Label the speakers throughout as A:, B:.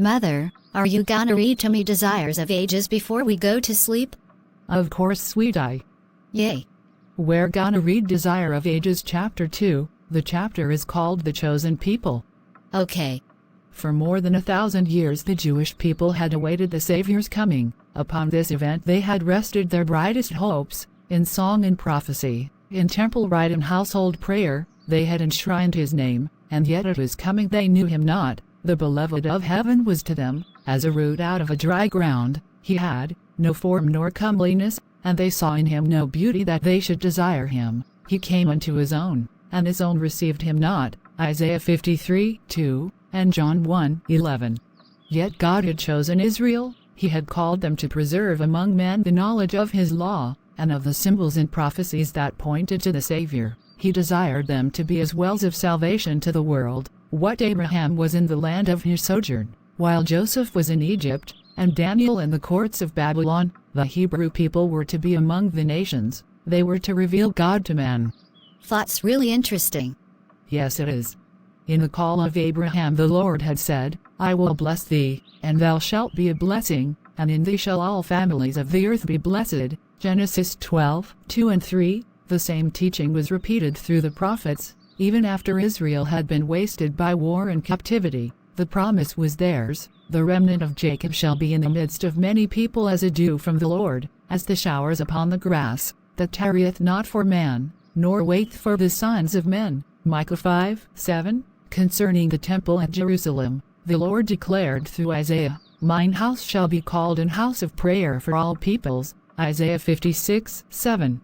A: Mother, are you gonna read to me Desires of Ages before we go to sleep?
B: Of course, sweet eye.
A: Yay.
B: We're gonna read Desire of Ages chapter 2. The chapter is called The Chosen People.
A: Okay.
B: For more than 1,000 years the Jewish people had awaited the Savior's coming. Upon this event they had rested their brightest hopes. In song and prophecy, in temple rite and household prayer, they had enshrined his name, and yet at his coming they knew him not. The beloved of heaven was to them as a root out of a dry ground. He had no form nor comeliness, and they saw in him no beauty that they should desire him. He came unto his own, and his own received him not. Isaiah 53:2, and John 1:11. Yet God had chosen Israel. He had called them to preserve among men the knowledge of his law, and of the symbols and prophecies that pointed to the Savior. He desired them to be as wells of salvation to the world. What Abraham was in the land of his sojourn, while Joseph was in Egypt, and Daniel in the courts of Babylon, the Hebrew people were to be among the nations. They were to reveal God to man.
A: That's really interesting.
B: Yes, it is. In the call of Abraham the Lord had said, I will bless thee, and thou shalt be a blessing, and in thee shall all families of the earth be blessed. Genesis 12:2 and 3. The same teaching was repeated through the prophets. Even after Israel had been wasted by war and captivity, the promise was theirs. The remnant of Jacob shall be in the midst of many people as a dew from the Lord, as the showers upon the grass, that tarrieth not for man, nor waiteth for the sons of men. Micah 5:7. Concerning the temple at Jerusalem, the Lord declared through Isaiah, Mine house shall be called an house of prayer for all peoples. Isaiah 56:7.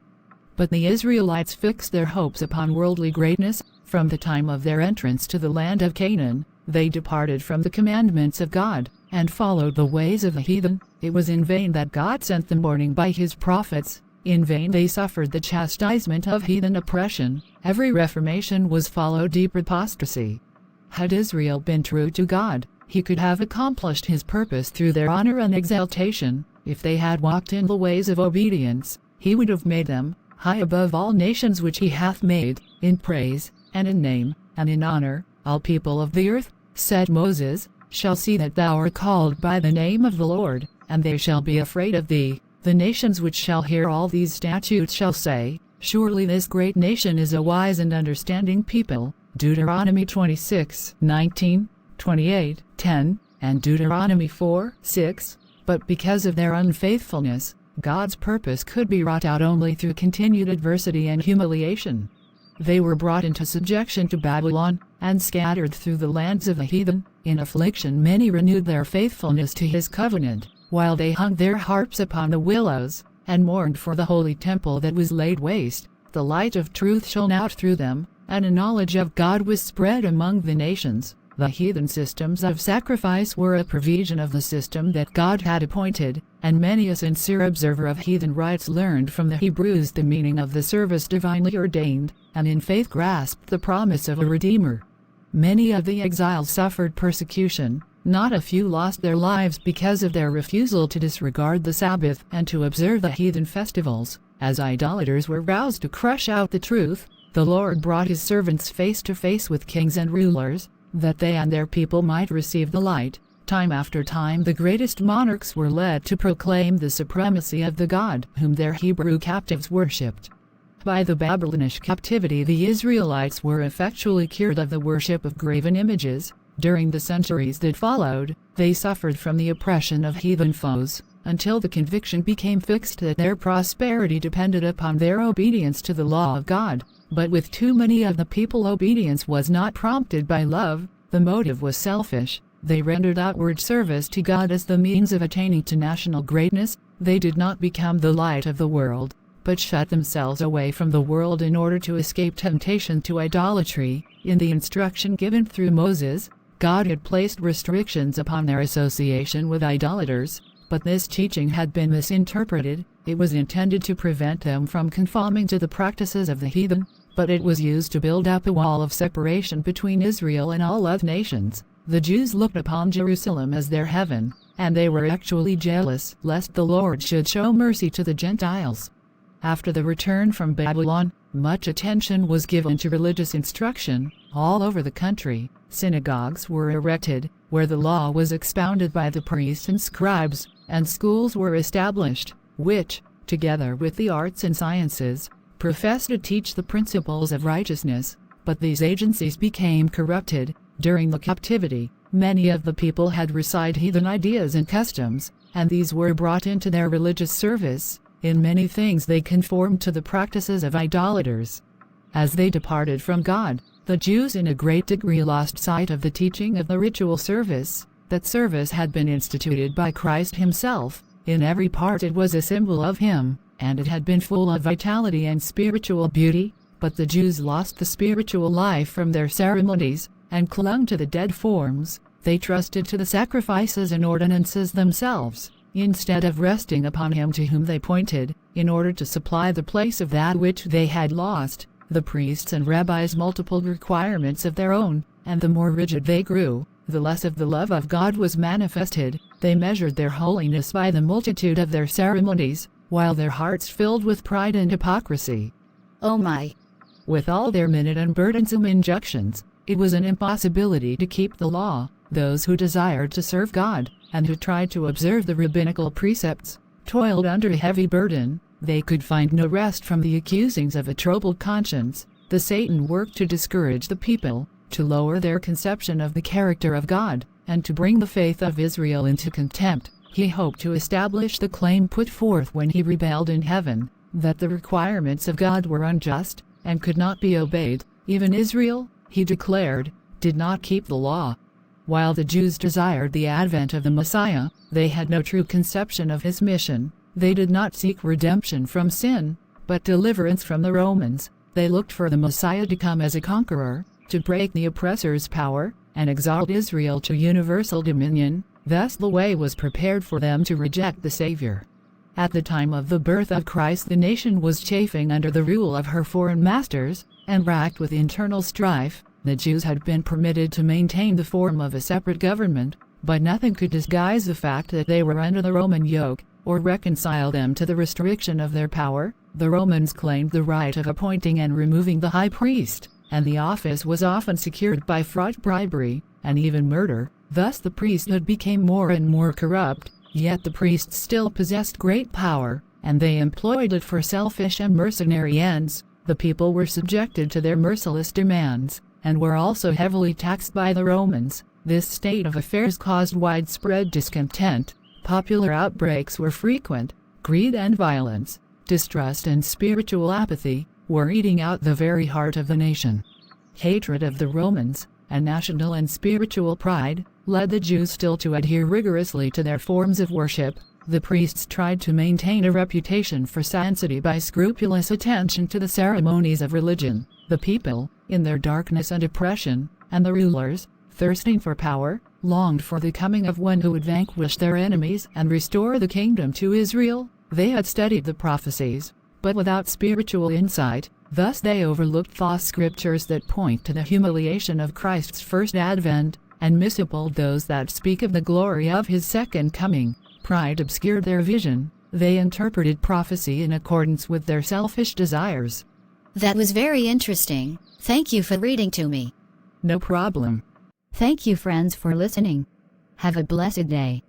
B: But the Israelites fixed their hopes upon worldly greatness. From the time of their entrance to the land of Canaan, they departed from the commandments of God, and followed the ways of the heathen. It was in vain that God sent them warning by his prophets. In vain they suffered the chastisement of heathen oppression. Every reformation was followed deep apostasy. Had Israel been true to God, he could have accomplished his purpose through their honor and exaltation. If they had walked in the ways of obedience, he would have made them high above all nations which he hath made, in praise, and in name, and in honor. All people of the earth, said Moses, shall see that thou art called by the name of the Lord, and they shall be afraid of thee. The nations which shall hear all these statutes shall say, Surely this great nation is a wise and understanding people. Deuteronomy 26:19, 28:10, and Deuteronomy 4:6. But because of their unfaithfulness, God's purpose could be wrought out only through continued adversity and humiliation. They were brought into subjection to Babylon, and scattered through the lands of the heathen. In affliction many renewed their faithfulness to his covenant, while they hung their harps upon the willows, and mourned for the holy temple that was laid waste. The light of truth shone out through them, and a knowledge of God was spread among the nations. The heathen systems of sacrifice were a provision of the system that God had appointed, and many a sincere observer of heathen rites learned from the Hebrews the meaning of the service divinely ordained, and in faith grasped the promise of a Redeemer. Many of the exiles suffered persecution. Not a few lost their lives because of their refusal to disregard the Sabbath and to observe the heathen festivals. As idolaters were roused to crush out the truth, the Lord brought his servants face to face with kings and rulers, that they and their people might receive the light. Time after time the greatest monarchs were led to proclaim the supremacy of the God whom their Hebrew captives worshipped. By the Babylonish captivity the Israelites were effectually cured of the worship of graven images. During the centuries that followed, they suffered from the oppression of heathen foes, until the conviction became fixed that their prosperity depended upon their obedience to the law of God. But with too many of the people obedience was not prompted by love, the motive was selfish. They rendered outward service to God as the means of attaining to national greatness. They did not become the light of the world, but shut themselves away from the world in order to escape temptation to idolatry. In the instruction given through Moses, God had placed restrictions upon their association with idolaters, but this teaching had been misinterpreted. It was intended to prevent them from conforming to the practices of the heathen, but it was used to build up a wall of separation between Israel and all other nations. The Jews looked upon Jerusalem as their heaven, and they were actually jealous lest the Lord should show mercy to the Gentiles. After the return from Babylon, Much attention was given to religious instruction. All over the country, synagogues were erected, where the law was expounded by the priests and scribes, and schools were established, which, together with the arts and sciences, professed to teach the principles of righteousness. But these agencies became corrupted. During the captivity, many of the people had received heathen ideas and customs, and these were brought into their religious service. In many things they conformed to the practices of idolaters. As they departed from God, the Jews in a great degree lost sight of the teaching of the ritual service. That service had been instituted by Christ himself. In every part it was a symbol of him, and it had been full of vitality and spiritual beauty. But the Jews lost the spiritual life from their ceremonies, and clung to the dead forms. They trusted to the sacrifices and ordinances themselves, instead of resting upon him to whom they pointed, in order to supply the place of that which they had lost. The priests and rabbis multiplied requirements of their own, and the more rigid they grew, the less of the love of God was manifested. They measured their holiness by the multitude of their ceremonies, while their hearts filled with pride and hypocrisy.
A: Oh my!
B: With all their minute and burdensome injunctions, it was an impossibility to keep the law. Those who desired to serve God, and who tried to observe the rabbinical precepts, toiled under a heavy burden. They could find no rest from the accusings of a troubled conscience. The Satan worked to discourage the people, to lower their conception of the character of God, and to bring the faith of Israel into contempt. He hoped to establish the claim put forth when he rebelled in heaven, that the requirements of God were unjust, and could not be obeyed. Even Israel, he declared, did not keep the law. While the Jews desired the advent of the Messiah, they had no true conception of his mission. They did not seek redemption from sin, but deliverance from the Romans. They looked for the Messiah to come as a conqueror, to break the oppressor's power, and exalt Israel to universal dominion. Thus the way was prepared for them to reject the Savior. At the time of the birth of Christ, the nation was chafing under the rule of her foreign masters, and racked with internal strife. The Jews had been permitted to maintain the form of a separate government, but nothing could disguise the fact that they were under the Roman yoke, or reconcile them to the restriction of their power. The Romans claimed the right of appointing and removing the high priest, and the office was often secured by fraud, bribery, and even murder. Thus the priesthood became more and more corrupt, yet the priests still possessed great power, and they employed it for selfish and mercenary ends. The people were subjected to their merciless demands, and were also heavily taxed by the Romans. This state of affairs caused widespread discontent. Popular outbreaks were frequent. Greed and violence, distrust and spiritual apathy, were eating out the very heart of the nation. Hatred of the Romans, and national and spiritual pride, led the Jews still to adhere rigorously to their forms of worship. The priests tried to maintain a reputation for sanctity by scrupulous attention to the ceremonies of religion. The people, in their darkness and oppression, and the rulers, thirsting for power, longed for the coming of one who would vanquish their enemies and restore the kingdom to Israel. They had studied the prophecies, but without spiritual insight. Thus they overlooked the scriptures that point to the humiliation of Christ's first advent, and misapplied those that speak of the glory of his second coming. Pride obscured their vision. They interpreted prophecy in accordance with their selfish desires.
A: That was very interesting. Thank you for reading to me.
B: No problem.
A: Thank you, friends, for listening. Have a blessed day.